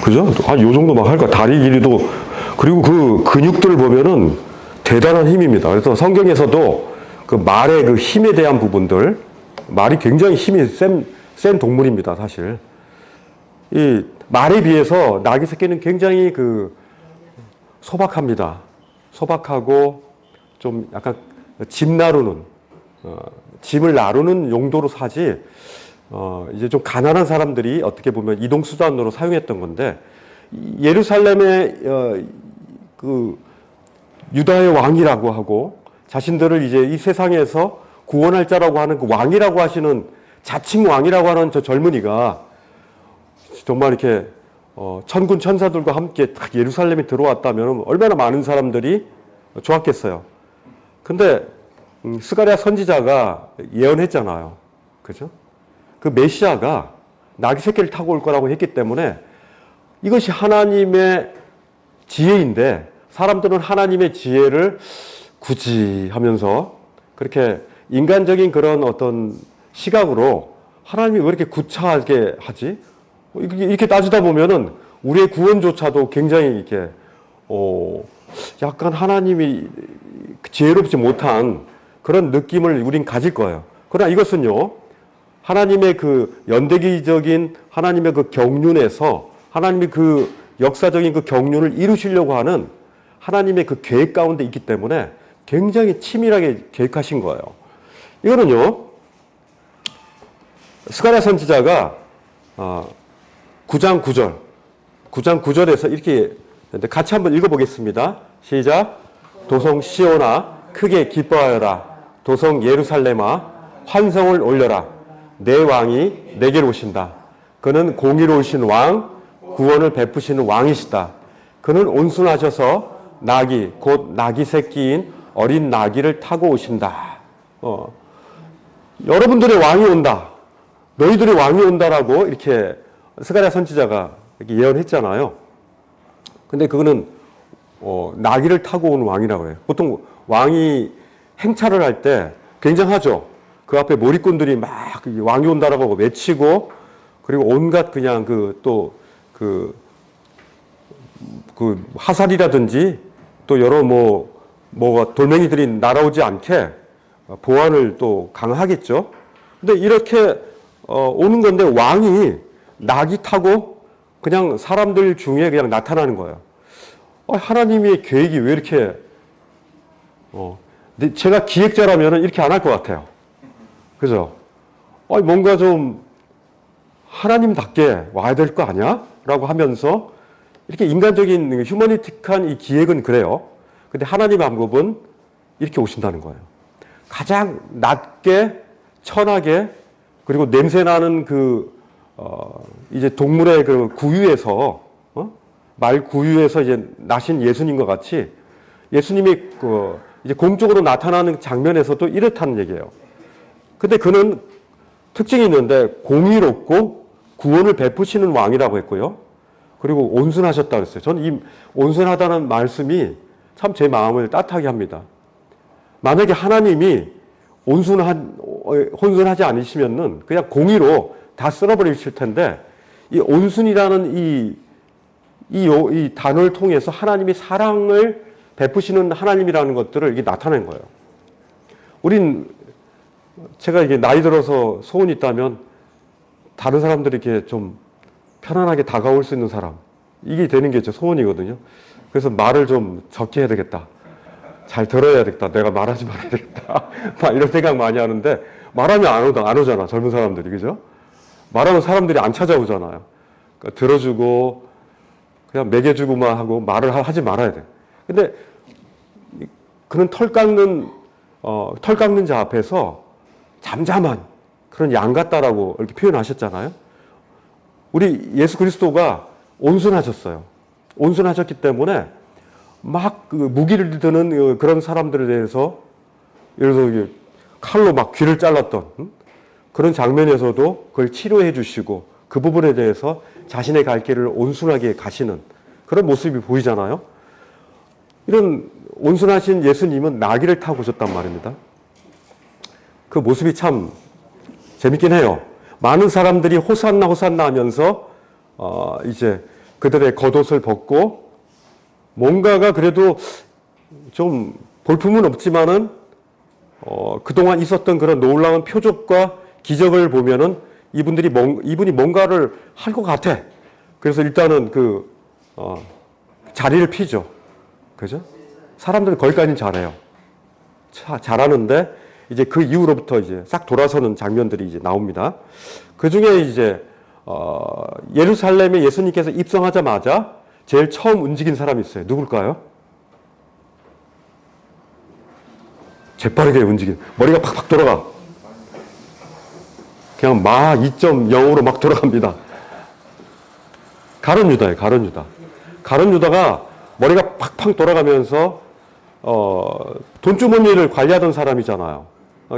그죠? 한 요 정도 막 할 거야. 다리 길이도. 그리고 그 근육들을 보면은 대단한 힘입니다. 그래서 성경에서도 그 말의 그 힘에 대한 부분들, 말이 굉장히 힘이 센 동물입니다, 사실. 이 말에 비해서 나귀 새끼는 굉장히 그 소박합니다. 소박하고 좀 약간 짐 나르는, 짐을 나르는 용도로 사지, 이제 좀 가난한 사람들이 어떻게 보면 이동수단으로 사용했던 건데, 예루살렘의, 그, 유다의 왕이라고 하고, 자신들을 이제 이 세상에서 구원할 자라고 하는 그 왕이라고 하시는, 자칭 왕이라고 하는 저 젊은이가 정말 이렇게, 천군 천사들과 함께 딱 예루살렘에 들어왔다면 얼마나 많은 사람들이 좋았겠어요. 근데, 스가랴 선지자가 예언했잖아요. 그죠? 그 메시아가 나귀 새끼를 타고 올 거라고 했기 때문에 이것이 하나님의 지혜인데 사람들은 하나님의 지혜를 굳이 하면서 그렇게 인간적인 그런 어떤 시각으로 하나님이 왜 이렇게 구차하게 하지? 이렇게 따지다 보면은 우리의 구원조차도 굉장히 이렇게, 약간 하나님이 지혜롭지 못한 그런 느낌을 우린 가질 거예요. 그러나 이것은요, 하나님의 그 연대기적인 하나님의 그 경륜에서 하나님이 그 역사적인 그 경륜을 이루시려고 하는 하나님의 그 계획 가운데 있기 때문에 굉장히 치밀하게 계획하신 거예요. 이거는요, 스가랴 선지자가 9장 9절에서 이렇게 같이 한번 읽어보겠습니다. 시작. 도성 시온아 크게 기뻐하여라. 도성 예루살렘아 환성을 올려라. 내 왕이 내게로 오신다. 그는 공의로우신 왕, 구원을 베푸시는 왕이시다. 그는 온순하셔서 나귀, 곧 나귀 새끼인 어린 나귀를 타고 오신다. 여러분들의 왕이 온다. 너희들의 왕이 온다라고 이렇게 스가랴 선지자가 이렇게 예언했잖아요. 근데 그거는 나귀를 타고 오는 왕이라고 해요. 보통 왕이 행차를 할 때 굉장하죠. 그 앞에 몰입꾼들이 막 왕이 온다라고 외치고 그리고 온갖 그냥 그 화살이라든지 또 여러 뭐가 돌멩이들이 날아오지 않게 보안을 또 강화하겠죠. 근데 이렇게 오는 건데 왕이 나귀 타고 그냥 사람들 중에 그냥 나타나는 거예요. 하나님의 계획이 왜 이렇게 근데 제가 기획자라면 이렇게 안 할 것 같아요. 그죠? 뭔가 좀 하나님답게 와야 될 거 아니야? 라고 하면서 이렇게 인간적인 휴머니틱한 이 기획은 그래요. 근데 하나님의 방법은 이렇게 오신다는 거예요. 가장 낮게 천하게 그리고 냄새나는 이제 동물의 그 구유에서 말 구유에서 이제 나신 예수님과 같이 예수님이 이제 공적으로 나타나는 장면에서도 이렇다는 얘기예요. 근데 그는 특징이 있는데 공의롭고 구원을 베푸시는 왕이라고 했고요. 그리고 온순하셨다 그랬어요. 저는 이 온순하다는 말씀이 참 제 마음을 따뜻하게 합니다. 만약에 하나님이 온순하지 않으시면은 그냥 공의로 다 쓸어버리실 텐데 이 온순이라는 이 단어를 통해서 하나님이 사랑을 베푸시는 하나님이라는 것들을 이게 나타낸 거예요. 제가 이게 나이 들어서 소원이 있다면 다른 사람들이 이렇게 좀 편안하게 다가올 수 있는 사람. 이게 되는 게 제 소원이거든요. 그래서 말을 좀 적게 해야 되겠다. 잘 들어야 되겠다. 내가 말하지 말아야 되겠다. 막 이런 생각 많이 하는데 말하면 안 오잖아. 젊은 사람들이. 그죠? 말하면 사람들이 안 찾아오잖아요. 그러니까 들어주고 그냥 먹여주고만 하고 말을 하지 말아야 돼. 근데 그는 털 깎는 자 앞에서 잠잠한 그런 양 같다라고 이렇게 표현하셨잖아요. 우리 예수 그리스도가 온순하셨어요. 온순하셨기 때문에 막 무기를 드는 그런 사람들에 대해서 예를 들어서 칼로 막 귀를 잘랐던 그런 장면에서도 그걸 치료해 주시고 그 부분에 대해서 자신의 갈 길을 온순하게 가시는 그런 모습이 보이잖아요. 이런 온순하신 예수님은 나귀를 타고 오셨단 말입니다. 그 모습이 참 재밌긴 해요. 많은 사람들이 호산나 호산나 하면서 이제 그들의 겉옷을 벗고 뭔가가 그래도 좀 볼품은 없지만은 그동안 있었던 그런 놀라운 표적과 기적을 보면은 이분이 뭔가를 할 것 같아. 그래서 일단은 자리를 피죠. 그죠? 사람들은 거기까지는 잘해요. 잘하는데 이제 그 이후로부터 이제 싹 돌아서는 장면들이 이제 나옵니다. 그 중에 이제 예루살렘에 예수님께서 입성하자마자 제일 처음 움직인 사람이 있어요. 누굴까요? 재빠르게 움직인. 머리가 팍팍 돌아가. 그냥 마 2.0으로 막 돌아갑니다. 가룟 유다예요. 가룟 유다. 가룟 유다가 머리가 팍팍 돌아가면서 돈주머니를 관리하던 사람이잖아요.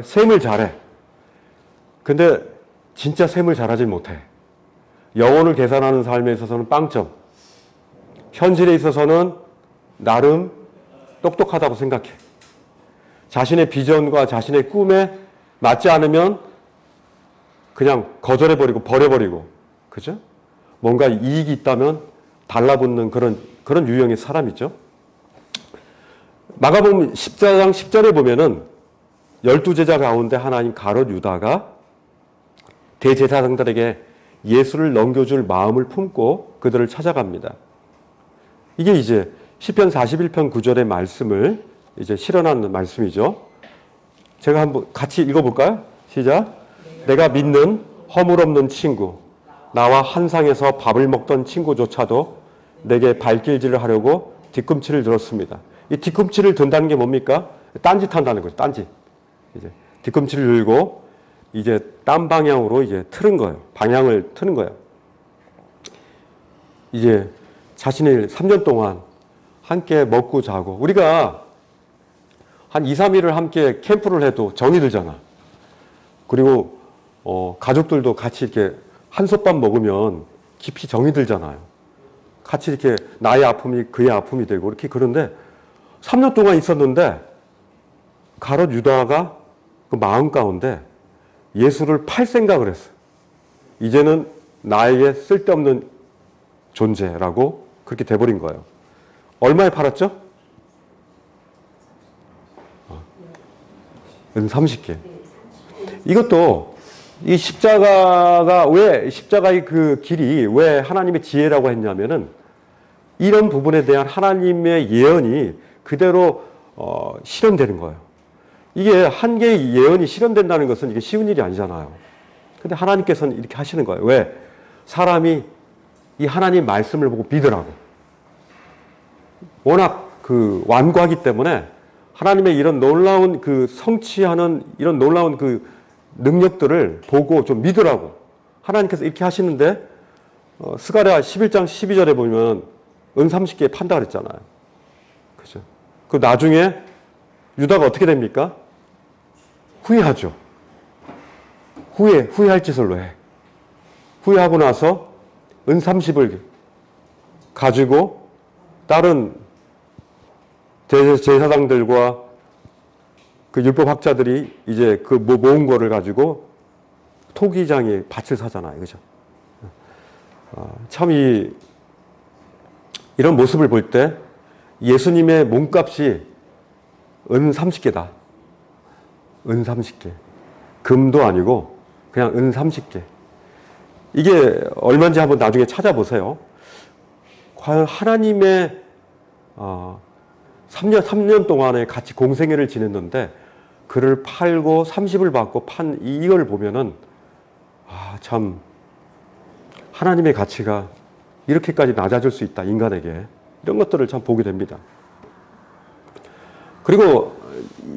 셈을 잘해. 근데 진짜 셈을 잘하지 못해. 영혼을 계산하는 삶에 있어서는 빵점. 현실에 있어서는 나름 똑똑하다고 생각해. 자신의 비전과 자신의 꿈에 맞지 않으면 그냥 거절해버리고 버려버리고, 그죠? 뭔가 이익이 있다면 달라붙는 그런 유형의 사람이죠. 마가복음 14장 10절에 보면은 12제자 가운데 하나인 가룟 유다가 대제사장들에게 예수를 넘겨줄 마음을 품고 그들을 찾아갑니다. 이게 이제 시편 41편 9절의 말씀을 이제 실현하는 말씀이죠. 제가 한번 같이 읽어볼까요? 시작. 내가 믿는 허물없는 친구, 나와 한 상에서 밥을 먹던 친구조차도 내게 발길질을 하려고 뒤꿈치를 들었습니다. 이 뒤꿈치를 든다는 게 뭡니까? 딴짓한다는 거죠. 딴짓. 이제 뒤꿈치를 들고 이제 딴 방향으로 이제 틀은 거예요. 방향을 트는 거예요. 이제 자신이 3년 동안 함께 먹고 자고, 우리가 한 2, 3일을 함께 캠프를 해도 정이 들잖아. 그리고 가족들도 같이 이렇게 한솥밥 먹으면 깊이 정이 들잖아요. 같이 이렇게 나의 아픔이 그의 아픔이 되고 이렇게. 그런데 3년 동안 있었는데 가룟 유다가 그 마음 가운데 예수를 팔 생각을 했어요. 이제는 나에게 쓸데없는 존재라고 그렇게 돼버린 거예요. 얼마에 팔았죠? 30개. 이것도 이 십자가의 그 길이 왜 하나님의 지혜라고 했냐면은 이런 부분에 대한 하나님의 예언이 그대로 실현되는 거예요. 이게 한 개의 예언이 실현된다는 것은 이게 쉬운 일이 아니잖아요. 근데 하나님께서는 이렇게 하시는 거예요. 왜? 사람이 이 하나님 말씀을 보고 믿으라고. 워낙 그 완고하기 때문에 하나님의 이런 놀라운 그 성취하는 이런 놀라운 그 능력들을 보고 좀 믿으라고 하나님께서 이렇게 하시는데, 스가랴 11장 12절에 보면 은 30개 판다 그랬잖아요. 그죠? 그 나중에 유다가 어떻게 됩니까? 후회하죠. 후회할 짓을 해. 후회하고 나서 은 30을 가지고 다른 제사장들과 그 율법학자들이 이제 그 모은 거를 가지고 토기장에 밭을 사잖아요. 그죠? 참 이런 모습을 볼 때 예수님의 몸값이 은 30개다. 은 30개. 금도 아니고 그냥 은 30개. 이게 얼마인지 한번 나중에 찾아보세요. 과연 하나님의 3년 동안에 같이 공생애를 지냈는데 그를 팔고 30을 받고 판 이걸 보면은 참 하나님의 가치가 이렇게까지 낮아질 수 있다, 인간에게. 이런 것들을 참 보게 됩니다. 그리고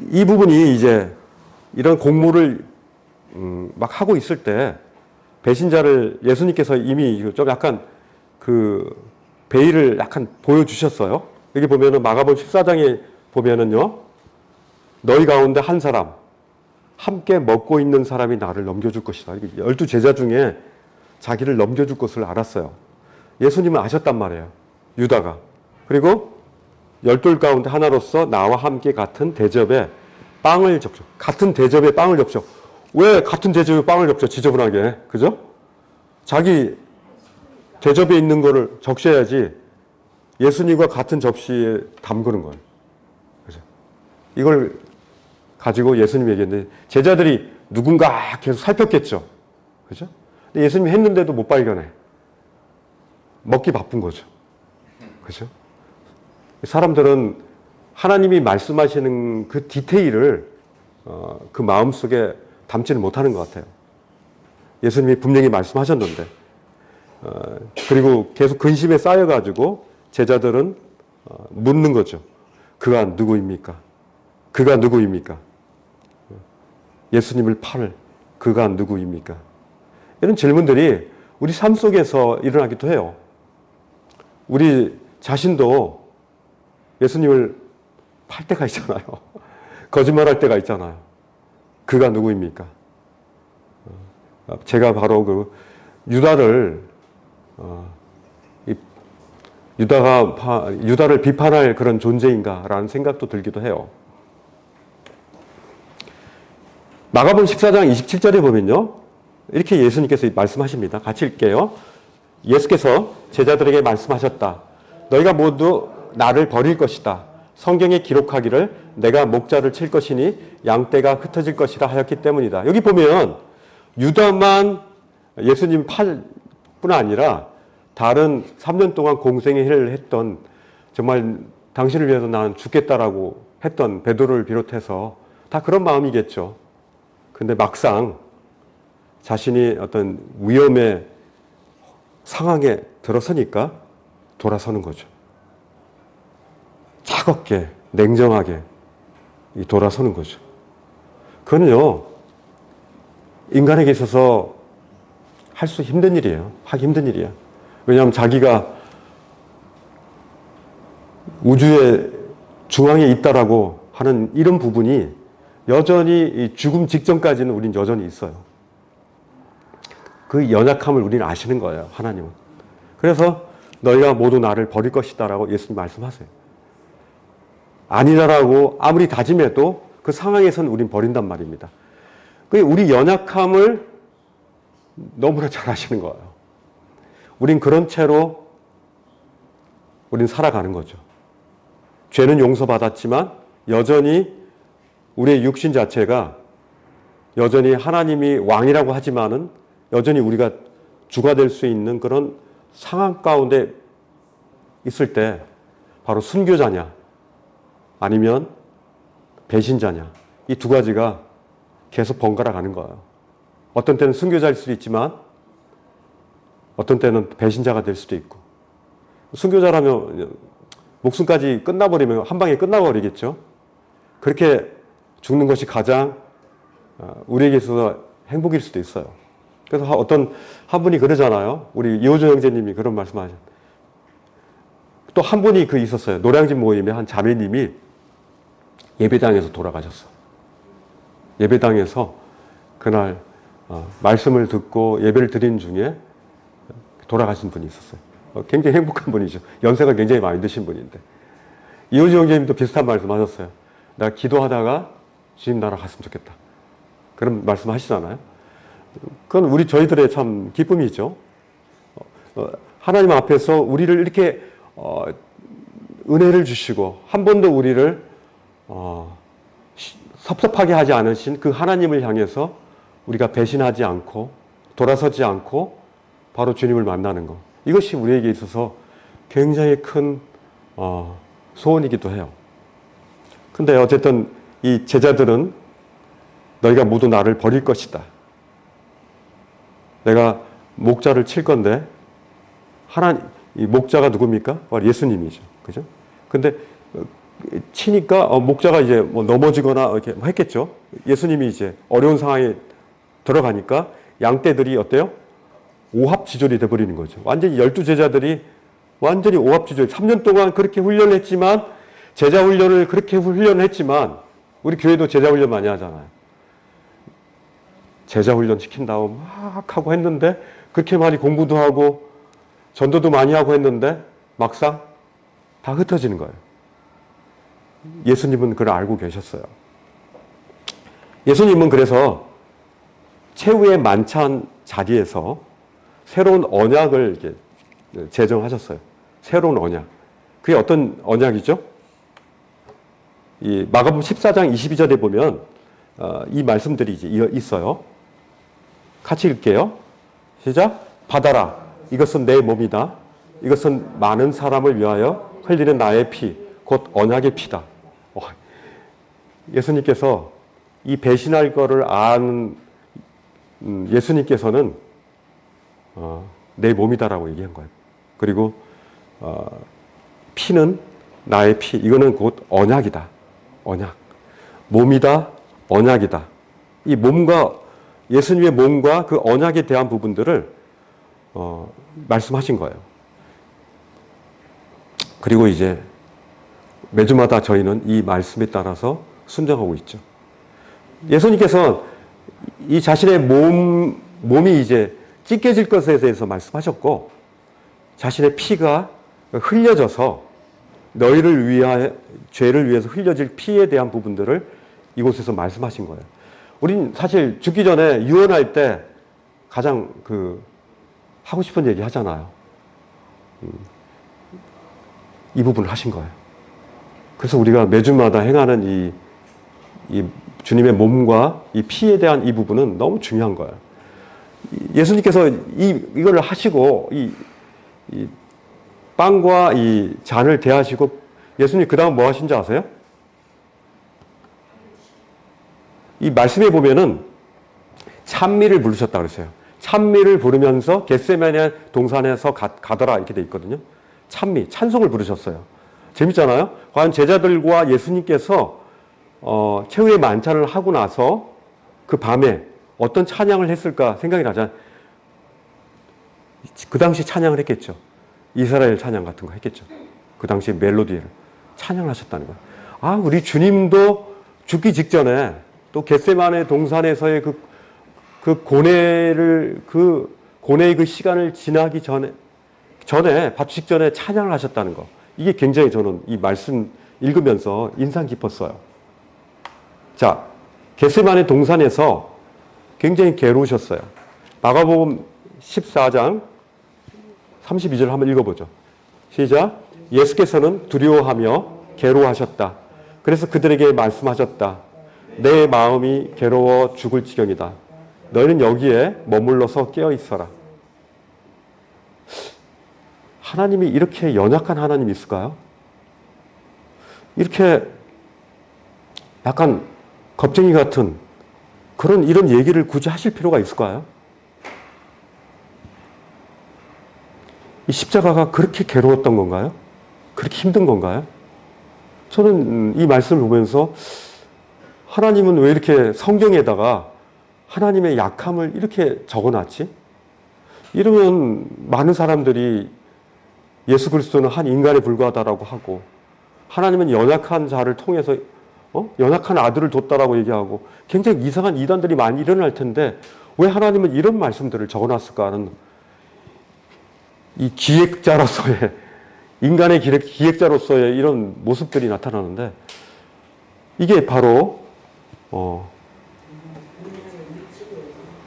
이 부분이 이제 이런 공모를 막 하고 있을 때 배신자를 예수님께서 이미 좀 약간 그 베일을 약간 보여주셨어요. 여기 보면은 마가복음 14장에 보면은요, 너희 가운데 한 사람, 함께 먹고 있는 사람이 나를 넘겨줄 것이다. 12제자 중에 자기를 넘겨줄 것을 알았어요. 예수님은 아셨단 말이에요. 유다가. 그리고 12 가운데 하나로서 나와 함께 같은 대접에 빵을 접죠. 같은 대접에 빵을 접죠. 왜 같은 대접에 빵을 접죠? 지저분하게. 그죠? 자기 대접에 있는 거를 적셔야지 예수님과 같은 접시에 담그는 거예요. 그죠? 이걸 가지고 예수님이 얘기했는데 제자들이 누군가 계속 살폈겠죠. 그죠? 근데 예수님이 했는데도 못 발견해. 먹기 바쁜 거죠. 그죠? 사람들은 하나님이 말씀하시는 그 디테일을 그 마음속에 담지는 못하는 것 같아요. 예수님이 분명히 말씀하셨는데 그리고 계속 근심에 쌓여가지고 제자들은 묻는 거죠. 그가 누구입니까? 그가 누구입니까? 예수님을 팔 그가 누구입니까? 이런 질문들이 우리 삶 속에서 일어나기도 해요. 우리 자신도 예수님을 팔 때가 있잖아요. 거짓말할 때가 있잖아요. 그가 누구입니까? 제가 바로 그 유다를 유다를 비판할 그런 존재인가라는 생각도 들기도 해요. 마가복음 14장 27절에 보면요. 이렇게 예수님께서 말씀하십니다. 같이 읽게요. 예수께서 제자들에게 말씀하셨다. 너희가 모두 나를 버릴 것이다. 성경에 기록하기를 내가 목자를 칠 것이니 양떼가 흩어질 것이라 하였기 때문이다. 여기 보면 유다만 예수님 팔 뿐 아니라 다른 3년 동안 공생애를 했던 정말 당신을 위해서 나는 죽겠다라고 했던 베드로를 비롯해서 다 그런 마음이겠죠. 근데 막상 자신이 어떤 위험의 상황에 들어서니까 돌아서는 거죠. 차갑게, 냉정하게 돌아서는 거죠. 그거는요, 인간에게 있어서 할 수 힘든 일이에요. 하기 힘든 일이야. 왜냐하면 자기가 우주의 중앙에 있다라고 하는 이런 부분이 여전히 죽음 직전까지는 우린 여전히 있어요. 그 연약함을 우리는 아시는 거예요. 하나님은. 그래서 너희가 모두 나를 버릴 것이다 라고 예수님 말씀하세요. 아니다라고 아무리 다짐해도 그 상황에서는 우린 버린단 말입니다. 우리 연약함을 너무나 잘 아시는 거예요. 우린 그런 채로 우린 살아가는 거죠. 죄는 용서받았지만 여전히 우리의 육신 자체가 여전히 하나님이 왕이라고 하지만은 여전히 우리가 주가 될 수 있는 그런 상황 가운데 있을 때 바로 순교자냐 아니면 배신자냐 이 두 가지가 계속 번갈아 가는 거예요. 어떤 때는 순교자일 수도 있지만 어떤 때는 배신자가 될 수도 있고 순교자라면 목숨까지 끝나버리면 한 방에 끝나버리겠죠. 그렇게 죽는 것이 가장 우리에게 있어서 행복일 수도 있어요. 그래서 어떤 한 분이 그러잖아요. 우리 이호준 형제님이 그런 말씀하셨. 또 한 분이 있었어요. 노량진 모임의 한 자매님이 예배당에서 돌아가셨어. 예배당에서 그날 말씀을 듣고 예배를 드린 중에 돌아가신 분이 있었어요. 굉장히 행복한 분이죠. 연세가 굉장히 많이 드신 분인데. 이호준 형제님도 비슷한 말씀 하셨어요. 나 기도하다가 주님 나라 갔으면 좋겠다. 그런 말씀 하시잖아요. 그건 저희들의 참 기쁨이죠. 하나님 앞에서 우리를 이렇게 은혜를 주시고 한 번도 우리를 섭섭하게 하지 않으신 그 하나님을 향해서 우리가 배신하지 않고 돌아서지 않고 바로 주님을 만나는 것. 이것이 우리에게 있어서 굉장히 큰 소원이기도 해요. 근데 어쨌든 이 제자들은 너희가 모두 나를 버릴 것이다. 내가 목자를 칠 건데 이 목자가 누굽니까? 바로 예수님이죠. 그죠? 근데 치니까 목자가 이제 뭐 넘어지거나 이렇게 했겠죠. 예수님이 이제 어려운 상황에 들어가니까 양떼들이 어때요? 오합지졸이 돼버리는 거죠. 완전히 12제자들이 완전히 오합지졸. 3년 동안 그렇게 훈련을 했지만 제자 훈련을 그렇게 훈련을 했지만 우리 교회도 제자 훈련 많이 하잖아요. 제자 훈련 시킨다고 막 하고 했는데 그렇게 많이 공부도 하고 전도도 많이 하고 했는데 막상 다 흩어지는 거예요. 예수님은 그걸 알고 계셨어요. 예수님은 그래서 최후의 만찬 자리에서 새로운 언약을 이렇게 제정하셨어요. 새로운 언약. 그게 어떤 언약이죠? 이 마가복음 14장 22절에 보면 이 말씀들이 이제 있어요. 같이 읽게요. 시작. 받아라. 이것은 내 몸이다. 이것은 많은 사람을 위하여 흘리는 나의 피, 곧 언약의 피다. 예수님께서 이 배신할 거를 아는 예수님께서는 내 몸이다라고 얘기한 거예요. 그리고 피는 나의 피. 이거는 곧 언약이다. 언약. 몸이다. 언약이다. 이 몸과 예수님의 몸과 그 언약에 대한 부분들을 말씀하신 거예요. 그리고 이제 매주마다 저희는 이 말씀에 따라서 순종하고 있죠. 예수님께서 이 자신의 몸이 이제 찢겨질 것에 대해서 말씀하셨고, 자신의 피가 흘려져서 너희를 위하여, 죄를 위해서 흘려질 피에 대한 부분들을 이곳에서 말씀하신 거예요. 우린 사실 죽기 전에 유언할 때 가장 하고 싶은 얘기 하잖아요. 이 부분을 하신 거예요. 그래서 우리가 매주마다 행하는 이 주님의 몸과 이 피에 대한 이 부분은 너무 중요한 거예요. 예수님께서 이걸 하시고 이 빵과 이 잔을 대하시고 예수님 그 다음 뭐 하신지 아세요? 이 말씀에 보면은 찬미를 부르셨다 그랬어요. 찬미를 부르면서 겟세마네 동산에서 가더라 이렇게 돼 있거든요. 찬미, 찬송을 부르셨어요. 재밌잖아요. 과연 제자들과 예수님께서 최후의 만찬을 하고 나서 그 밤에 어떤 찬양을 했을까 생각이 나잖아요. 그 당시 찬양을 했겠죠. 이스라엘 찬양 같은 거 했겠죠. 그 당시 멜로디를 찬양을 하셨다는 거예요. 아, 우리 주님도 죽기 직전에 또 겟세마네 동산에서의 그 고뇌의 그 시간을 지나기 전에 밥 직전에 찬양을 하셨다는 거. 이게 굉장히 저는 이 말씀 읽으면서 인상 깊었어요. 자, 겟세마네 동산에서 굉장히 괴로우셨어요. 마가복음 14장 32절 한번 읽어보죠. 시작. 예수께서는 두려워하며 괴로워하셨다. 그래서 그들에게 말씀하셨다. 내 마음이 괴로워 죽을 지경이다. 너희는 여기에 머물러서 깨어 있어라. 하나님이 이렇게 연약한 하나님이 있을까요? 이렇게 약간 겁쟁이 같은 이런 얘기를 굳이 하실 필요가 있을까요? 이 십자가가 그렇게 괴로웠던 건가요? 그렇게 힘든 건가요? 저는 이 말씀을 보면서 하나님은 왜 이렇게 성경에다가 하나님의 약함을 이렇게 적어놨지? 이러면 많은 사람들이 예수 그리스도는 한 인간에 불과하다라고 하고 하나님은 연약한 자를 통해서 연약한 아들을 뒀다라고 얘기하고 굉장히 이상한 이단들이 많이 일어날 텐데 왜 하나님은 이런 말씀들을 적어놨을까 하는 이 기획자로서의 인간의 기획자로서의 이런 모습들이 나타나는데 이게 바로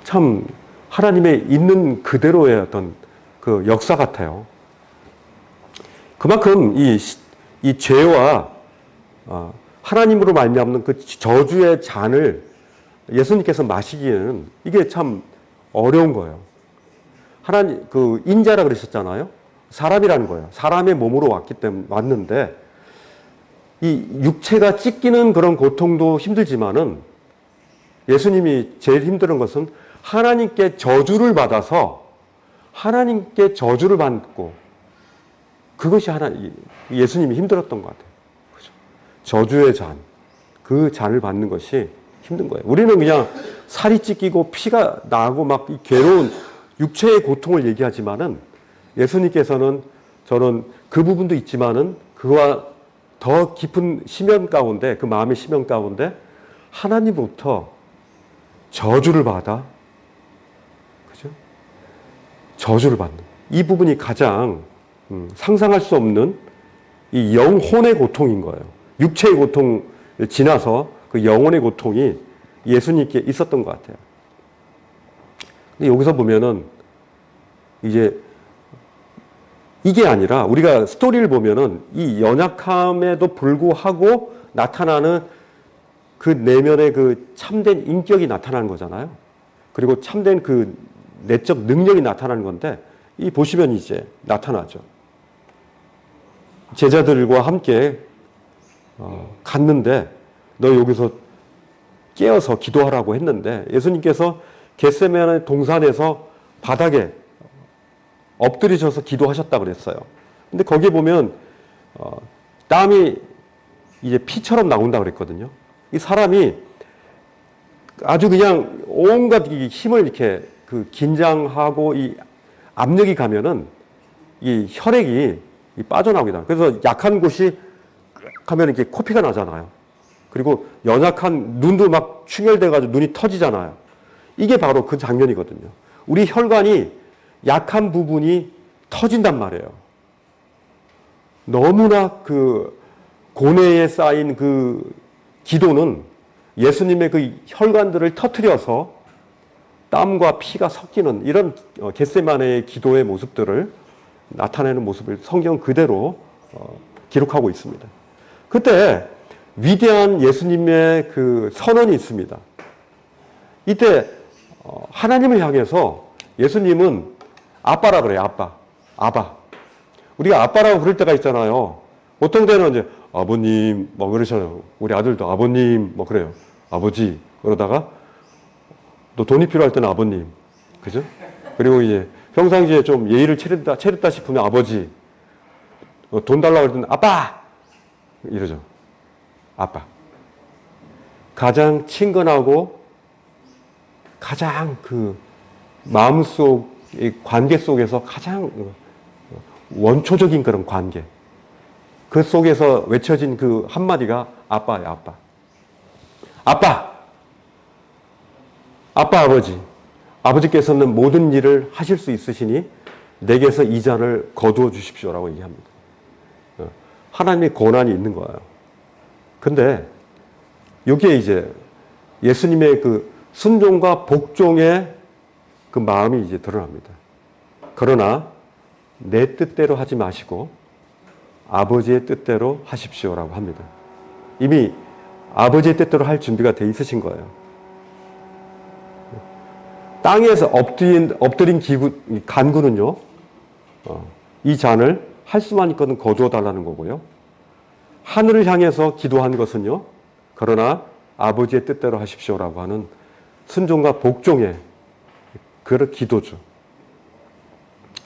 참 하나님의 있는 그대로의 어떤 그 역사 같아요. 그만큼 이 죄와 하나님으로 말미암는 그 저주의 잔을 예수님께서 마시기에는 이게 참 어려운 거예요. 하나님 그 인자라 그러셨잖아요. 사람이라는 거예요. 사람의 몸으로 왔는데 이 육체가 찢기는 그런 고통도 힘들지만은 예수님이 제일 힘든 것은 하나님께 저주를 받아서 하나님께 저주를 받고 그것이 예수님이 힘들었던 것 같아요. 그죠? 저주의 잔, 그 잔을 받는 것이 힘든 거예요. 우리는 그냥 살이 찢기고 피가 나고 막 이 괴로운 육체의 고통을 얘기하지만은 예수님께서는 저는 그 부분도 있지만은 그와 더 깊은 심연 가운데, 그 마음의 심연 가운데 하나님부터 저주를 받아, 그죠? 저주를 받는 이 부분이 가장 상상할 수 없는 이 영혼의 고통인 거예요. 육체의 고통 지나서 그 영혼의 고통이 예수님께 있었던 것 같아요. 근데 여기서 보면은 이제 이게 아니라 우리가 스토리를 보면은 이 연약함에도 불구하고 나타나는 그 내면의 그 참된 인격이 나타나는 거잖아요. 그리고 참된 그 내적 능력이 나타나는 건데, 이 보시면 이제 나타나죠. 제자들과 함께 갔는데 너 여기서 깨어서 기도하라고 했는데, 예수님께서 겟세마네 동산에서 바닥에 엎드리셔서 기도하셨다 그랬어요. 근데 거기에 보면 땀이 이제 피처럼 나온다 그랬거든요. 이 사람이 아주 그냥 온갖 힘을 이렇게 그 긴장하고 이 압력이 가면은 이 혈액이 빠져나오기도 합니다. 그래서 약한 곳이 하면 이렇게 코피가 나잖아요. 그리고 연약한 눈도 막 충혈돼가지고 눈이 터지잖아요. 이게 바로 그 장면이거든요. 우리 혈관이 약한 부분이 터진단 말이에요. 너무나 그 고뇌에 쌓인 그 기도는 예수님의 그 혈관들을 터뜨려서 땀과 피가 섞이는 이런 겟세마네의 기도의 모습들을 나타내는 모습을 성경 그대로 기록하고 있습니다. 그때 위대한 예수님의 그 선언이 있습니다. 이때 하나님을 향해서 예수님은 아빠라 그래요. 아바. 우리가 아빠라고 그럴 때가 있잖아요. 보통 때는 이제 아버님 뭐 그러잖아요. 우리 아들도 아버님 뭐 그래요. 아버지 그러다가 또 돈이 필요할 때는 아버님, 그죠? 그리고 이제 평상시에 좀 예의를 차렸다 싶으면 아버지, 돈 달라고 할 때는 아빠 이러죠. 아빠. 가장 친근하고 가장 그 마음속의 관계 속에서 가장 원초적인 그런 관계. 그 속에서 외쳐진 그 한마디가 아빠야, 아빠. 아빠, 아버지. 아버지께서는 모든 일을 하실 수 있으시니 내게서 이 잔을 거두어 주십시오라고 얘기합니다. 하나님의 권한이 있는 거예요. 근데 여기에 이제 예수님의 그 순종과 복종의 그 마음이 이제 드러납니다. 그러나 내 뜻대로 하지 마시고 아버지의 뜻대로 하십시오라고 합니다. 이미 아버지의 뜻대로 할 준비가 돼 있으신 거예요. 땅에서 엎드린 간구는요, 이 잔을 할 수만 있거든 거두어 달라는 거고요. 하늘을 향해서 기도한 것은요, 그러나 아버지의 뜻대로 하십시오라고 하는 순종과 복종의 그런 기도죠.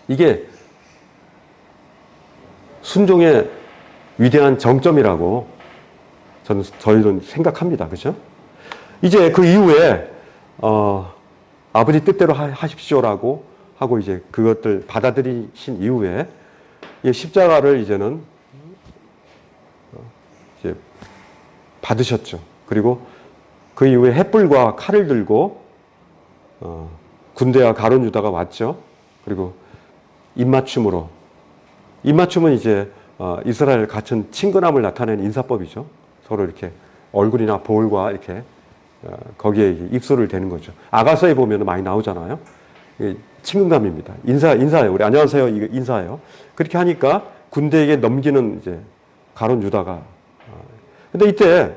이게 순종의 위대한 정점이라고 저희는 생각합니다. 그죠? 이제 그 이후에 아버지 뜻대로 하십시오라고 하고 이제 그것들 받아들이신 이후에 십자가를 이제는 이제 받으셨죠. 그리고 그 이후에 횃불과 칼을 들고 군대와 가룟 유다가 왔죠. 그리고 입맞춤은 이제 이스라엘 같은 친근함을 나타내는 인사법이죠. 서로 이렇게 얼굴이나 볼과 이렇게 거기에 입술을 대는 거죠. 아가서에 보면 많이 나오잖아요. 친근감입니다. 인사예요. 우리 안녕하세요. 이거 인사예요. 그렇게 하니까 군대에게 넘기는 이제 가룟 유다가. 근데 이때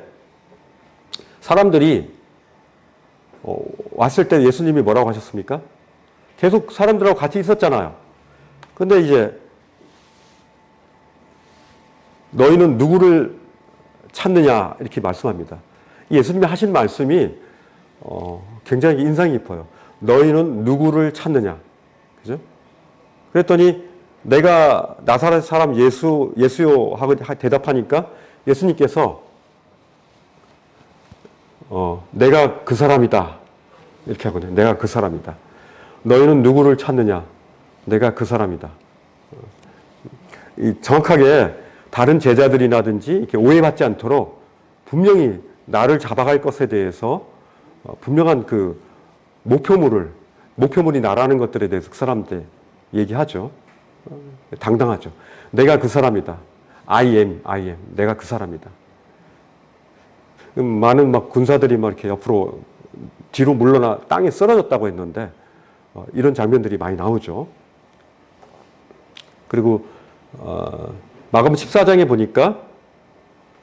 사람들이 왔을 때 예수님이 뭐라고 하셨습니까? 계속 사람들하고 같이 있었잖아요. 근데 이제 너희는 누구를 찾느냐 이렇게 말씀합니다. 예수님이 하신 말씀이 굉장히 인상이 깊어요. 너희는 누구를 찾느냐, 그죠? 그랬더니 내가 나사렛 사람 예수요 하고 대답하니까 예수님께서 내가 그 사람이다 이렇게 하거든요. 내가 그 사람이다. 너희는 누구를 찾느냐? 내가 그 사람이다. 정확하게 다른 제자들이라든지 이렇게 오해받지 않도록 분명히 나를 잡아갈 것에 대해서 분명한 그 목표물이 나라는 것들에 대해서 그 사람한테 얘기하죠. 당당하죠. 내가 그 사람이다. I am. 내가 그 사람이다. 많은 막 군사들이 막 이렇게 옆으로 뒤로 물러나 땅에 쓰러졌다고 했는데 이런 장면들이 많이 나오죠. 그리고 마가복음 14장에 보니까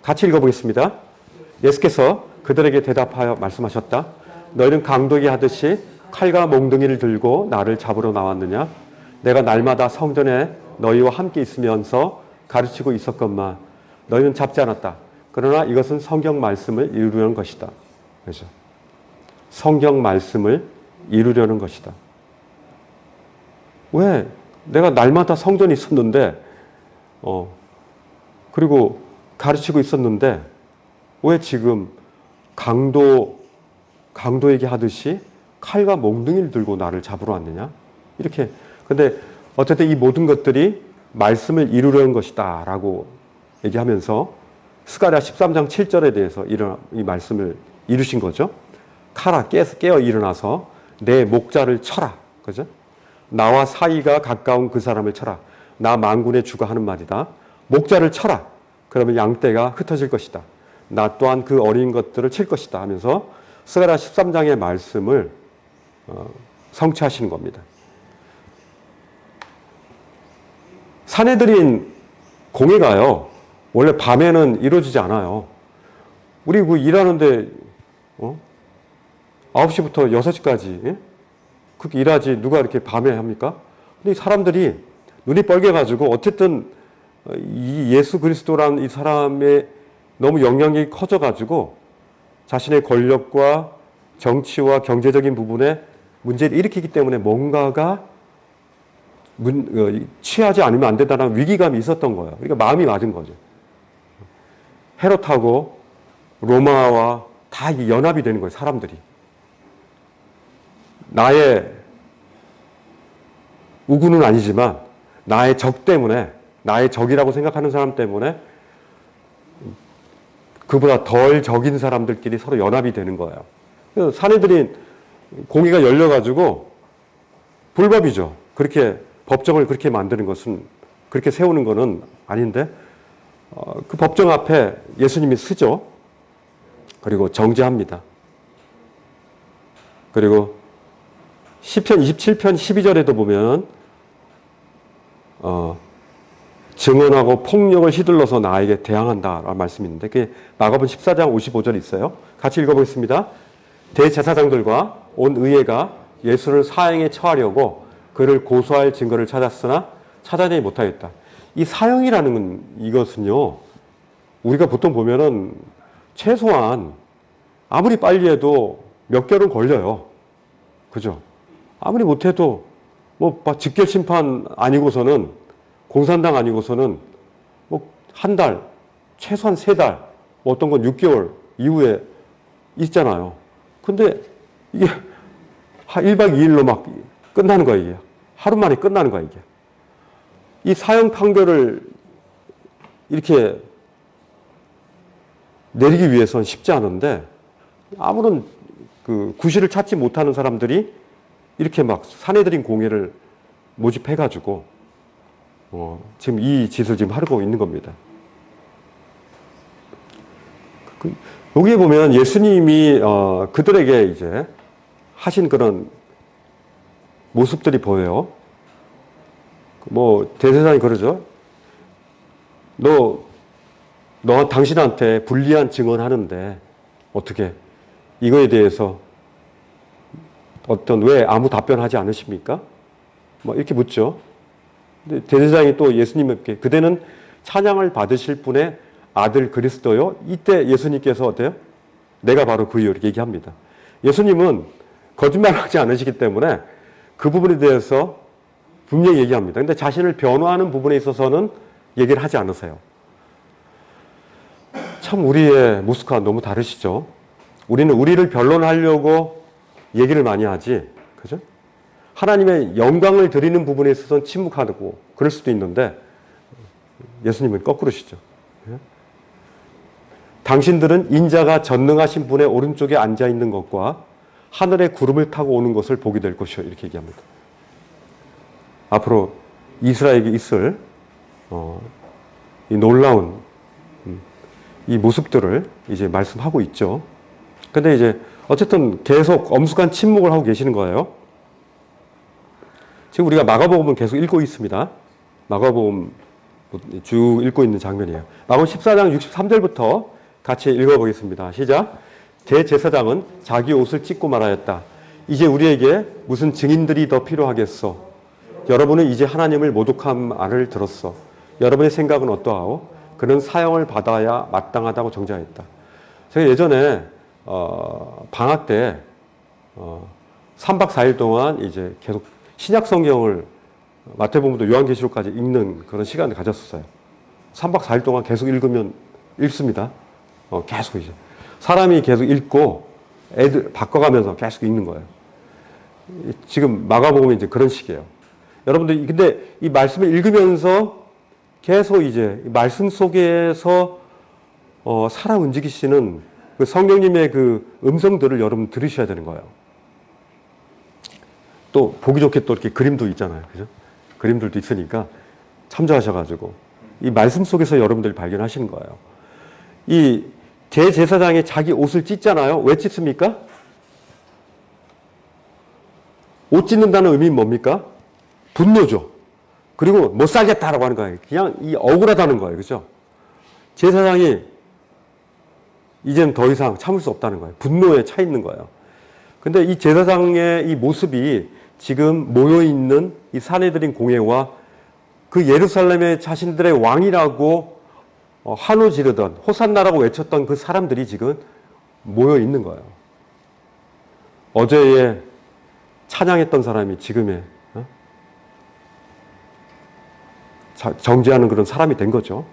같이 읽어보겠습니다. 예수께서 그들에게 대답하여 말씀하셨다. 너희는 강도에게 하듯이 칼과 몽둥이를 들고 나를 잡으러 나왔느냐? 내가 날마다 성전에 너희와 함께 있으면서 가르치고 있었건만 너희는 잡지 않았다. 그러나 이것은 성경 말씀을 이루려는 것이다. 그렇죠? 성경 말씀을 이루려는 것이다. 왜? 내가 날마다 성전에 있었는데, 그리고 가르치고 있었는데, 왜 지금 강도에게 하듯이 칼과 몽둥이를 들고 나를 잡으러 왔느냐? 이렇게. 근데 어쨌든 이 모든 것들이 말씀을 이루려는 것이다. 라고 얘기하면서 스가랴 13장 7절에 대해서 이 말씀을 이루신 거죠. 카라, 깨어 일어나서 내 목자를 쳐라. 그죠? 나와 사이가 가까운 그 사람을 쳐라. 나 만군의 주가 하는 말이다. 목자를 쳐라. 그러면 양떼가 흩어질 것이다. 나 또한 그 어린 것들을 칠 것이다 하면서 스가랴 13장의 말씀을 성취하시는 겁니다. 산헤드린 공회가요. 원래 밤에는 이루어지지 않아요. 우리 그 일하는데 9시부터 6시까지 그렇게 일하지 누가 이렇게 밤에 합니까? 근데 이 사람들이 눈이 뻘개가지고 어쨌든 이 예수 그리스도라는 이 사람의 너무 영향력이 커져가지고 자신의 권력과 정치와 경제적인 부분에 문제를 일으키기 때문에 뭔가가 취하지 않으면 안 된다는 위기감이 있었던 거예요. 그러니까 마음이 맞은 거죠. 헤롯하고 로마와 다 연합이 되는 거예요. 사람들이. 나의 우군은 아니지만 나의 적 때문에, 나의 적이라고 생각하는 사람 때문에 그보다 덜 적인 사람들끼리 서로 연합이 되는 거예요. 그래서 산헤드린 공의가 열려가지고 불법이죠. 그렇게 법정을 그렇게 만드는 것은, 그렇게 세우는 것은 아닌데 그 법정 앞에 예수님이 서죠. 그리고 정죄합니다. 그리고 시편 27편 12절에도 보면 증언하고 폭력을 휘둘러서 나에게 대항한다라는 말씀이 있는데 그게 마가복음 14장 55절에 있어요. 같이 읽어보겠습니다. 대제사장들과 온 의회가 예수를 사형에 처하려고 그를 고소할 증거를 찾았으나 찾아내지 못하였다. 이 사형이라는 이것은요, 우리가 보통 보면은 최소한 아무리 빨리 해도 몇 개월은 걸려요. 그죠? 아무리 못해도 뭐 직결 심판 아니고서는, 공산당 아니고서는 뭐 한 달, 최소한 3달, 뭐 어떤 건 6개월 이후에 있잖아요. 근데 이게 1박 2일로 막 끝나는 거야, 이게. 하루 만에 끝나는 거야, 이게. 이 사형 판결을 이렇게 내리기 위해서는 쉽지 않은데 아무런 그 구실을 찾지 못하는 사람들이 이렇게 막 산헤드린 공회를 모집해가지고 지금 이 짓을 지금 하고 있는 겁니다. 여기에 보면 예수님이 그들에게 이제 하신 그런 모습들이 보여요. 뭐 대제사장이 그러죠. 너 당신한테 불리한 증언하는데 어떻게 이거에 대해서 왜 아무 답변하지 않으십니까? 뭐 이렇게 묻죠. 근데 대제사장이 또 예수님께 그대는 찬양을 받으실 분의 아들 그리스도요. 이때 예수님께서 어때요? 내가 바로 그요 이렇게 얘기합니다. 예수님은 거짓말하지 않으시기 때문에 그 부분에 대해서 분명히 얘기합니다. 근데 자신을 변호하는 부분에 있어서는 얘기를 하지 않으세요. 참 우리의 모습과 너무 다르시죠? 우리는 우리를 변론하려고 얘기를 많이 하지, 그죠? 하나님의 영광을 드리는 부분에 있어서는 침묵하고 그럴 수도 있는데 예수님은 거꾸로시죠. 당신들은 인자가 전능하신 분의 오른쪽에 앉아 있는 것과 하늘의 구름을 타고 오는 것을 보게 될 것이요. 이렇게 얘기합니다. 앞으로 이스라엘에게 있을 이 놀라운 이 모습들을 이제 말씀하고 있죠. 근데 이제 어쨌든 계속 엄숙한 침묵을 하고 계시는 거예요. 지금 우리가 마가복음은 계속 읽고 있습니다. 마가복음 쭉 읽고 있는 장면이에요. 마가복음 14장 63절부터 같이 읽어보겠습니다. 시작. 대제사장은 자기 옷을 찢고 말하였다. 이제 우리에게 무슨 증인들이 더 필요하겠소? 여러분은 이제 하나님을 모독한 말을 들었어. 여러분의 생각은 어떠하오? 그는 사형을 받아야 마땅하다고 정죄하였다. 제가 예전에 방학 때 3박 4일 동안 이제 계속 신약 성경을 마태복음부터 요한계시록까지 읽는 그런 시간을 가졌었어요. 3박 4일 동안 계속 읽습니다. 계속 이제. 사람이 계속 읽고 애들 바꿔가면서 계속 읽는 거예요. 지금 마가복음이 이제 그런 식이에요. 여러분들, 근데 이 말씀을 읽으면서 계속 이제 말씀 속에서 살아 움직이시는 그 성령님의 그 음성들을 여러분 들으셔야 되는 거예요. 또 보기 좋게 또 이렇게 그림도 있잖아요. 그죠? 그림들도 있으니까 참조하셔가지고 이 말씀 속에서 여러분들이 발견하시는 거예요. 이 대제사장이 자기 옷을 찢잖아요. 왜 찢습니까? 옷 찢는다는 의미는 뭡니까? 분노죠. 그리고 못 살겠다라고 하는 거예요. 그냥 이 억울하다는 거예요. 그죠? 제사장이 이제는 더 이상 참을 수 없다는 거예요. 분노에 차 있는 거예요. 근데 이 제사장의 이 모습이 지금 모여있는 이 사내들인 공회와 그 예루살렘의 자신들의 왕이라고 환호 지르던 호산나라고 외쳤던 그 사람들이 지금 모여있는 거예요. 어제에 찬양했던 사람이 지금의 정죄하는 그런 사람이 된 거죠.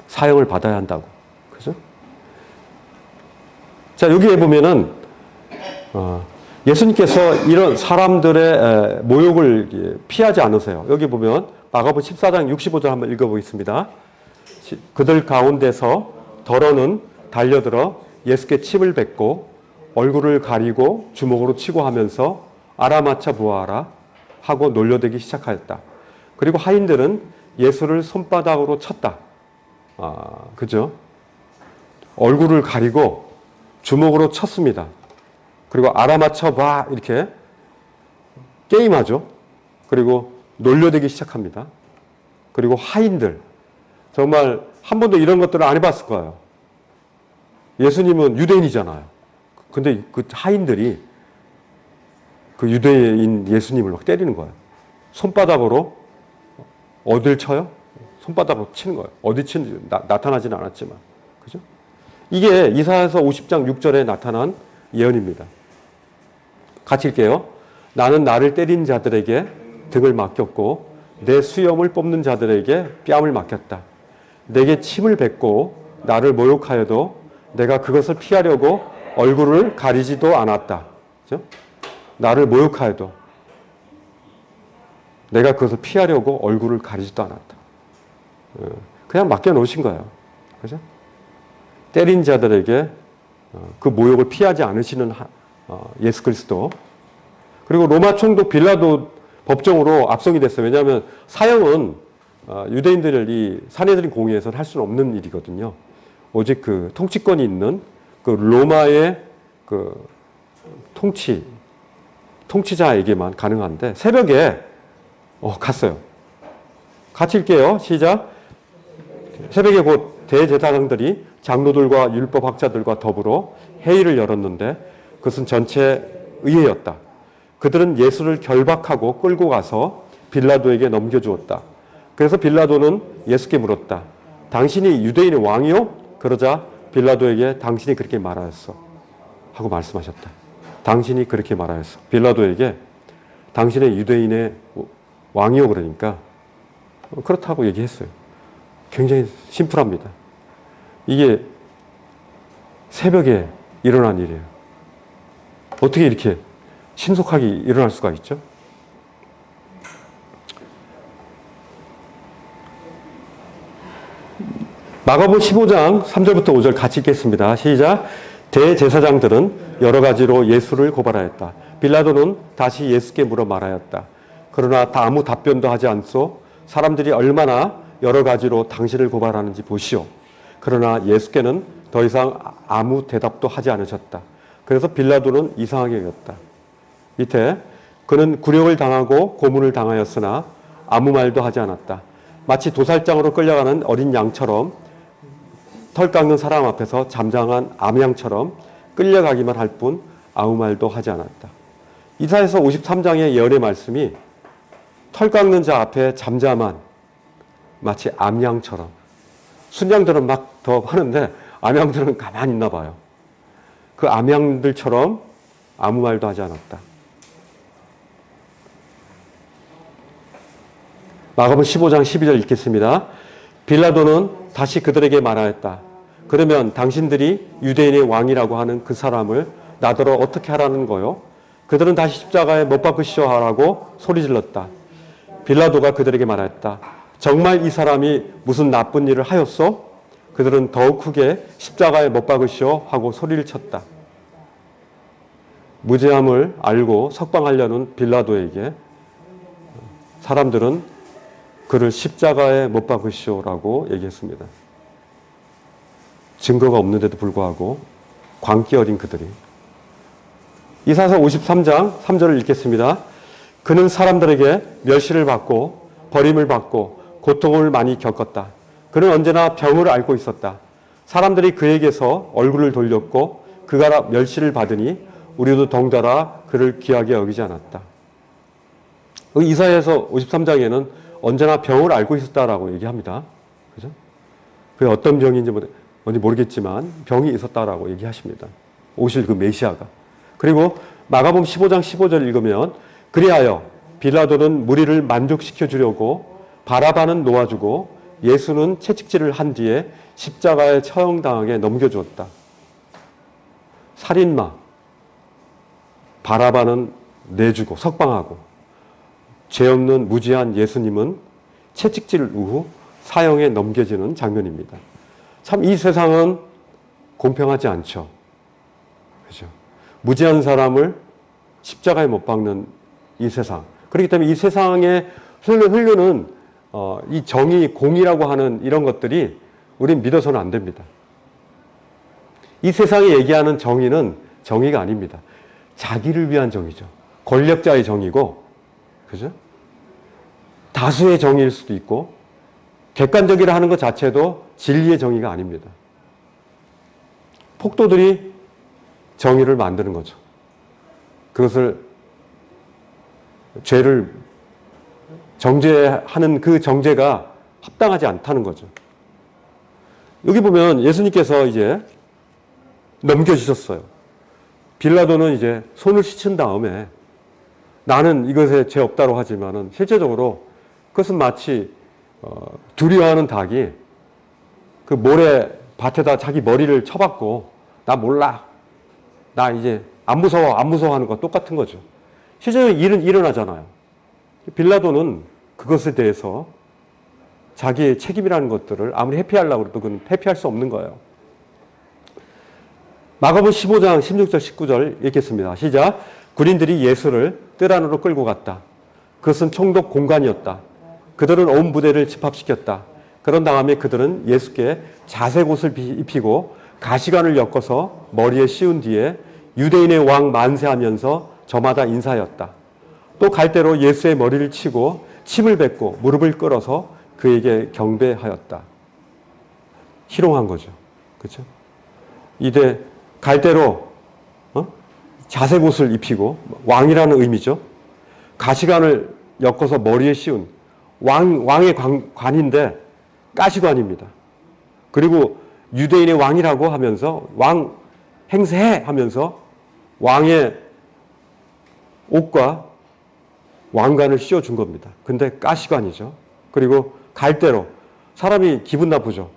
사형을 받아야 한다고. 그죠? 자, 여기에 보면은, 예수님께서 이런 사람들의 모욕을 피하지 않으세요. 여기 보면, 마가복음 14장 65절 한번 읽어보겠습니다. 그들 가운데서 더러는 달려들어 예수께 침을 뱉고 얼굴을 가리고 주먹으로 치고 하면서 알아맞혀 보아라 하고 놀려대기 시작하였다. 그리고 하인들은 예수를 손바닥으로 쳤다. 그죠? 얼굴을 가리고 주먹으로 쳤습니다. 그리고 알아맞혀 봐 이렇게 게임하죠. 그리고 놀려대기 시작합니다. 그리고 하인들 정말 한 번도 이런 것들을 안 해봤을 거예요. 예수님은 유대인이잖아요. 근데 그 하인들이 그 유대인 예수님을 막 때리는 거예요. 손바닥으로 어딜 쳐요? 손바닥으로 치는 거예요. 어디 치는지 나타나지는 않았지만. 그죠? 이게 이사야서 50장 6절에 나타난 예언입니다. 같이 읽게요. 나는 나를 때린 자들에게 등을 맡겼고 내 수염을 뽑는 자들에게 뺨을 맡겼다. 내게 침을 뱉고 나를 모욕하여도 내가 그것을 피하려고 얼굴을 가리지도 않았다. 그죠? 나를 모욕하여도 내가 그것을 피하려고 얼굴을 가리지도 않았다. 그냥 맡겨놓으신 거예요. 그죠? 때린 자들에게 그 모욕을 피하지 않으시는 예수 그리스도. 그리고 로마 총독 빌라도 법정으로 압송이 됐어요. 왜냐하면 사형은 유대인들을 이 사내들인 공의에서는 할 수는 없는 일이거든요. 오직 그 통치권이 있는 그 로마의 그 통치자에게만 가능한데 새벽에 갔어요. 같이 읽게요. 시작. 새벽에 곧 대제사장들이 장로들과 율법학자들과 더불어 회의를 열었는데 그것은 전체 의회였다. 그들은 예수를 결박하고 끌고 가서 빌라도에게 넘겨주었다. 그래서 빌라도는 예수께 물었다. 당신이 유대인의 왕이요? 그러자 빌라도에게 당신이 그렇게 말하였어. 하고 말씀하셨다. 당신이 그렇게 말하였어. 빌라도에게 당신의 유대인의 왕이요? 그러니까 그렇다고 얘기했어요. 굉장히 심플합니다. 이게 새벽에 일어난 일이에요. 어떻게 이렇게 신속하게 일어날 수가 있죠? 마가복음 15장 3절부터 5절 같이 읽겠습니다. 시작. 대제사장들은 여러 가지로 예수를 고발하였다. 빌라도는 다시 예수께 물어 말하였다. 그러나 다 아무 답변도 하지 않소. 사람들이 얼마나 여러 가지로 당신을 고발하는지 보시오. 그러나 예수께는 더 이상 아무 대답도 하지 않으셨다. 그래서 빌라도는 이상하게 여겼다. 밑에 그는 굴욕을 당하고 고문을 당하였으나 아무 말도 하지 않았다. 마치 도살장으로 끌려가는 어린 양처럼 털 깎는 사람 앞에서 잠잠한 암양처럼 끌려가기만 할 뿐 아무 말도 하지 않았다. 이사야서 53장의 예언의 말씀이 털 깎는 자 앞에 잠잠한 마치 암양처럼, 순양들은 막 더 하는데 암양들은 가만히 있나 봐요. 그 암양들처럼 아무 말도 하지 않았다. 마가복음 15장 12절 읽겠습니다. 빌라도는 다시 그들에게 말하였다. 그러면 당신들이 유대인의 왕이라고 하는 그 사람을 나더러 어떻게 하라는 거요? 그들은 다시 십자가에 못 박으시오 하라고 소리질렀다. 빌라도가 그들에게 말하였다. 정말 이 사람이 무슨 나쁜 일을 하였소? 그들은 더욱 크게 십자가에 못 박으시오 하고 소리를 쳤다. 무죄함을 알고 석방하려는 빌라도에게 사람들은 그를 십자가에 못 박으시오라고 얘기했습니다. 증거가 없는데도 불구하고 광기 어린 그들이. 이사야서 53장 3절을 읽겠습니다. 그는 사람들에게 멸시를 받고 버림을 받고 고통을 많이 겪었다. 그는 언제나 병을 앓고 있었다. 사람들이 그에게서 얼굴을 돌렸고 그가 멸시를 받으니 우리도 덩달아 그를 귀하게 여기지 않았다. 이사야서 53장에는 언제나 병을 앓고 있었다라고 얘기합니다. 그죠? 그게 어떤 병인지 뭔지 모르겠지만 병이 있었다라고 얘기하십니다. 오실 그 메시아가. 그리고 마가복음 15장 15절 읽으면 그리하여 빌라도는 무리를 만족시켜 주려고 바라바는 놓아주고 예수는 채찍질을 한 뒤에 십자가에 처형당하게 넘겨주었다. 살인마 바라바는 내주고 석방하고 죄 없는 무지한 예수님은 채찍질 후 사형에 넘겨지는 장면입니다. 참 이 세상은 공평하지 않죠. 그죠? 무지한 사람을 십자가에 못 박는 이 세상. 그렇기 때문에 이 세상에 흐르는 이 정의, 공의라고 하는 이런 것들이 우린 믿어서는 안 됩니다. 이 세상에 얘기하는 정의는 정의가 아닙니다. 자기를 위한 정의죠. 권력자의 정의고, 그죠? 다수의 정의일 수도 있고, 객관적이라 하는 것 자체도 진리의 정의가 아닙니다. 폭도들이 정의를 만드는 거죠. 그것을 죄를 정죄하는 그 정죄가 합당하지 않다는 거죠. 여기 보면 예수님께서 이제 넘겨주셨어요. 빌라도는 이제 손을 씻은 다음에 나는 이것에 죄 없다고 하지만은 실제적으로 그것은 마치 두려워하는 닭이 그 모래 밭에다 자기 머리를 쳐박고 나 몰라. 나 이제 안 무서워 하는 거 똑같은 거죠. 실제적으로 일은 일어나잖아요. 빌라도는 그것에 대해서 자기의 책임이라는 것들을 아무리 회피하려고 해도 그건 회피할 수 없는 거예요. 마가복음 15장 16절 19절 읽겠습니다. 시작. 군인들이 예수를 뜰 안으로 끌고 갔다. 그것은 총독 공간이었다. 그들은 온 부대를 집합시켰다. 그런 다음에 그들은 예수께 자색 옷을 입히고 가시관을 엮어서 머리에 씌운 뒤에 유대인의 왕 만세하면서 저마다 인사하였다. 또 갈대로 예수의 머리를 치고 침을 뱉고 무릎을 꿇어서 그에게 경배하였다. 희롱한 거죠. 그렇죠? 이제 갈대로 자색 옷을 입히고 왕이라는 의미죠. 가시관을 엮어서 머리에 씌운 왕의 관인데 가시관입니다. 그리고 유대인의 왕이라고 하면서 왕 행세해 하면서 왕의 옷과 왕관을 씌워준 겁니다. 근데 가시관이죠. 그리고 갈대로 사람이 기분 나쁘죠.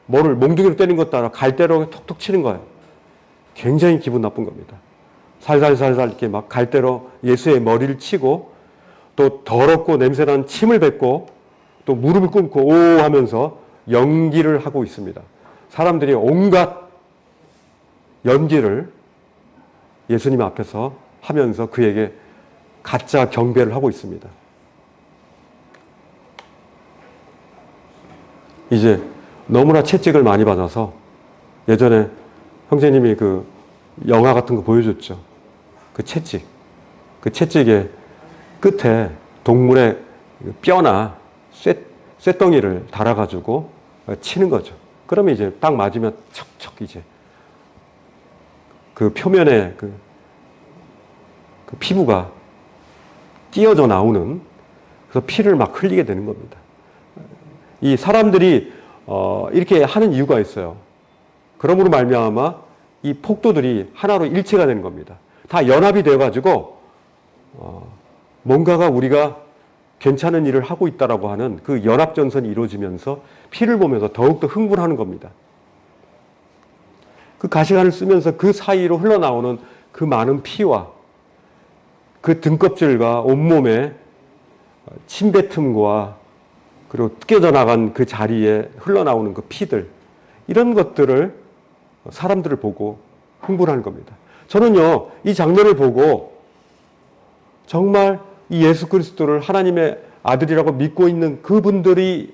뭐를 몽둥이로 때린 것 따라 갈대로 톡톡 치는 거예요. 굉장히 기분 나쁜 겁니다. 살살살살 이렇게 막 갈대로 예수의 머리를 치고 또 더럽고 냄새나는 침을 뱉고 또 무릎을 꿇고 오 하면서 연기를 하고 있습니다. 사람들이 온갖 연기를 예수님 앞에서 하면서 그에게 가짜 경배를 하고 있습니다. 이제 너무나 채찍을 많이 받아서 예전에 형제님이 그 영화 같은 거 보여줬죠. 그 채찍. 그 채찍의 끝에 동물의 뼈나 쇳덩이를 달아가지고 치는 거죠. 그러면 이제 딱 맞으면 척척 이제 그 표면에 그 피부가 찢어져 나오는, 그래서 피를 막 흘리게 되는 겁니다. 이 사람들이 이렇게 하는 이유가 있어요. 그러므로 말미암아 이 폭도들이 하나로 일체가 되는 겁니다. 다 연합이 되어가지고 뭔가가 우리가 괜찮은 일을 하고 있다라고 하는 그 연합전선이 이루어지면서 피를 보면서 더욱더 흥분하는 겁니다. 그 가시관을 쓰면서 그 사이로 흘러나오는 그 많은 피와 그 등껍질과 온몸에 침뱉음과 그리고 뜯겨져 나간 그 자리에 흘러나오는 그 피들, 이런 것들을 사람들을 보고 흥분하는 겁니다. 저는요, 이 장면을 보고 정말 이 예수 그리스도를 하나님의 아들이라고 믿고 있는 그분들이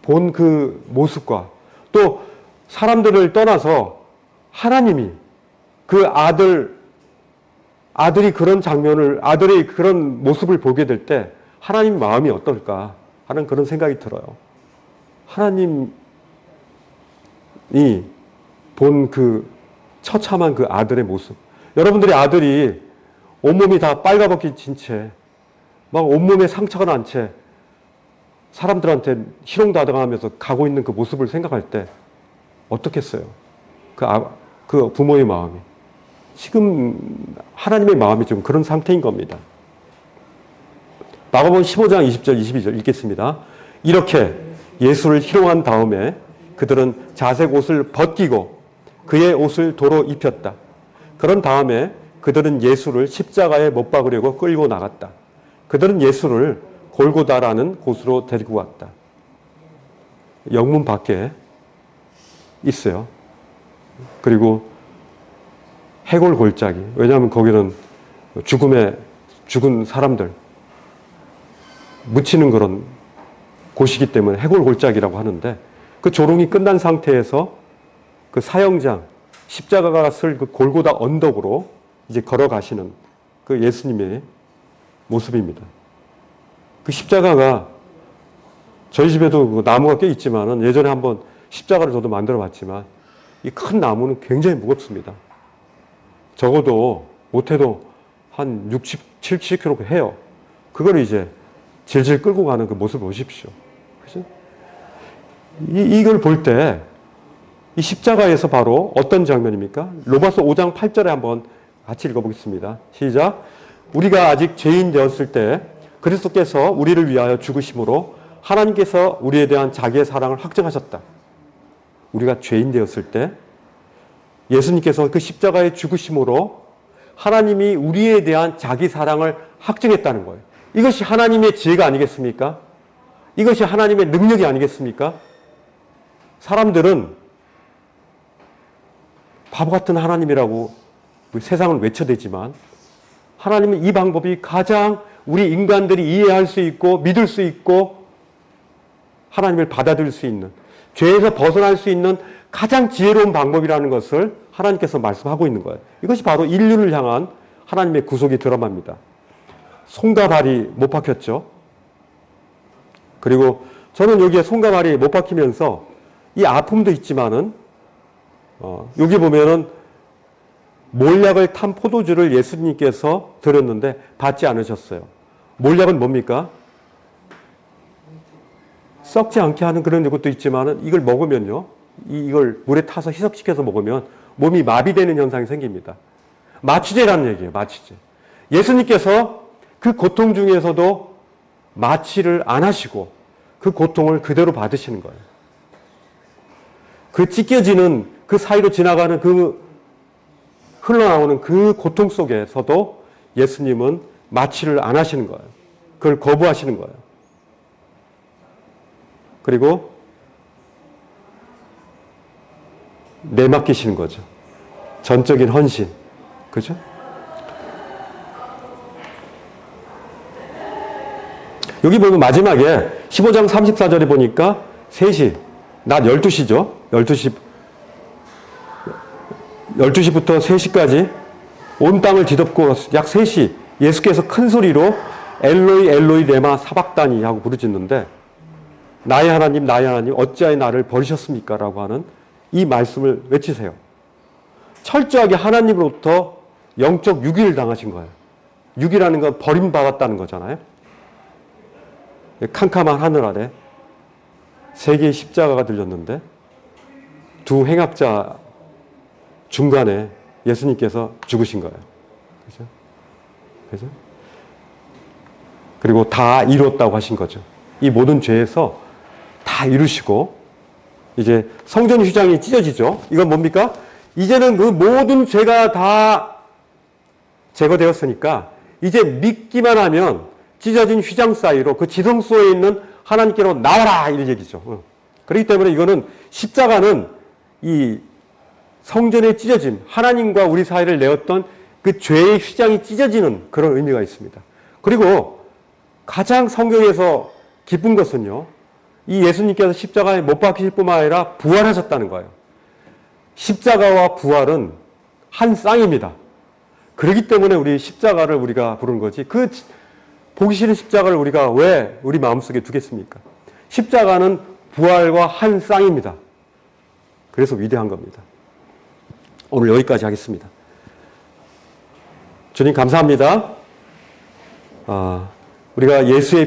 본 그 모습과 또 사람들을 떠나서 하나님이 그 아들이 그런 장면을, 아들의 그런 모습을 보게 될 때 하나님 마음이 어떨까 하는 그런 생각이 들어요. 하나님이 본 그 처참한 그 아들의 모습. 여러분들의 아들이 온몸이 다 빨가벗긴 채, 막 온몸에 상처가 난 채 사람들한테 희롱다당하면서 가고 있는 그 모습을 생각할 때 어떻겠어요? 그 부모의 마음이. 지금 하나님의 마음이 좀 그런 상태인 겁니다. 마가복음 15장 20절 22절 읽겠습니다. 이렇게 예수를 희롱한 다음에 그들은 자색 옷을 벗기고 그의 옷을 도로 입혔다. 그런 다음에 그들은 예수를 십자가에 못 박으려고 끌고 나갔다. 그들은 예수를 골고다라는 곳으로 데리고 왔다. 영문 밖에 있어요. 그리고 해골 골짜기. 왜냐하면 거기는 죽은 사람들 묻히는 그런 곳이기 때문에 해골 골짜기라고 하는데, 그 조롱이 끝난 상태에서 그 사형장, 십자가가 쓸 그 골고다 언덕으로 이제 걸어가시는 그 예수님의 모습입니다. 그 십자가가 저희 집에도 그 나무가 꽤 있지만은 예전에 한번 십자가를 저도 만들어 봤지만 이 큰 나무는 굉장히 무겁습니다. 적어도 못해도 한 60, 70kg 해요. 그걸 이제 질질 끌고 가는 그 모습을 보십시오. 그죠? 이걸 볼 때 이 십자가에서 바로 어떤 장면입니까? 로마서 5장 8절에 한번 같이 읽어보겠습니다. 시작. 우리가 아직 죄인 되었을 때 그리스도께서 우리를 위하여 죽으심으로 하나님께서 우리에 대한 자기의 사랑을 확증하셨다. 우리가 죄인 되었을 때 예수님께서 그 십자가의 죽으심으로 하나님이 우리에 대한 자기 사랑을 확증했다는 거예요. 이것이 하나님의 지혜가 아니겠습니까? 이것이 하나님의 능력이 아니겠습니까? 사람들은 바보 같은 하나님이라고 세상을 외쳐대지만 하나님은 이 방법이 가장 우리 인간들이 이해할 수 있고 믿을 수 있고 하나님을 받아들일 수 있는, 죄에서 벗어날 수 있는 가장 지혜로운 방법이라는 것을 하나님께서 말씀하고 있는 거예요. 이것이 바로 인류를 향한 하나님의 구속의 드라마입니다. 손과 발이 못 박혔죠. 그리고 저는 여기에 손과 발이 못 박히면서 이 아픔도 있지만은 여기 보면은 몰약을 탄 포도주를 예수님께서 드렸는데 받지 않으셨어요. 몰약은 뭡니까? 썩지 않게 하는 그런 것도 있지만은 이걸 먹으면요, 이걸 물에 타서 희석시켜서 먹으면 몸이 마비되는 현상이 생깁니다. 마취제라는 얘기예요. 마취제. 예수님께서 그 고통 중에서도 마취를 안 하시고 그 고통을 그대로 받으시는 거예요. 그 찢겨지는 그 사이로 지나가는 그 흘러나오는 그 고통 속에서도 예수님은 마취를 안 하시는 거예요. 그걸 거부하시는 거예요. 그리고 내맡기시는 거죠. 전적인 헌신. 그죠? 여기 보면 마지막에 15장 34절에 보니까 3시, 낮 12시죠. 12시부터 3시까지 온 땅을 뒤덮고 약 3시 예수께서 큰 소리로 엘로이 엘로이 레마 사박다니 하고 부르짖는데 나의 하나님, 나의 하나님, 어찌하여 나를 버리셨습니까? 라고 하는 이 말씀을 외치세요. 철저하게 하나님으로부터 영적 유기를 당하신 거예요. 유기라는 건 버림받았다는 거잖아요. 캄캄한 하늘 아래 세 개의 십자가가 들렸는데 두 행악자 중간에 예수님께서 죽으신 거예요. 그죠? 그죠? 그리고 다 이루었다고 하신 거죠. 이 모든 죄에서 다 이루시고 이제 성전 휘장이 찢어지죠. 이건 뭡니까? 이제는 그 모든 죄가 다 제거되었으니까 이제 믿기만 하면 찢어진 휘장 사이로 그 지성소에 있는 하나님께로 나와라 이런 얘기죠. 그렇기 때문에 이거는 십자가는 이 성전의 찢어짐, 하나님과 우리 사이를 내었던 그 죄의 휘장이 찢어지는 그런 의미가 있습니다. 그리고 가장 성경에서 기쁜 것은요, 이 예수님께서 십자가에 못 박히실 뿐만 아니라 부활하셨다는 거예요. 십자가와 부활은 한 쌍입니다. 그렇기 때문에 우리 십자가를 우리가 부르는 거지. 그 보기 싫은 십자가를 우리가 왜 우리 마음속에 두겠습니까? 십자가는 부활과 한 쌍입니다. 그래서 위대한 겁니다. 오늘 여기까지 하겠습니다. 주님 감사합니다. 우리가 예수의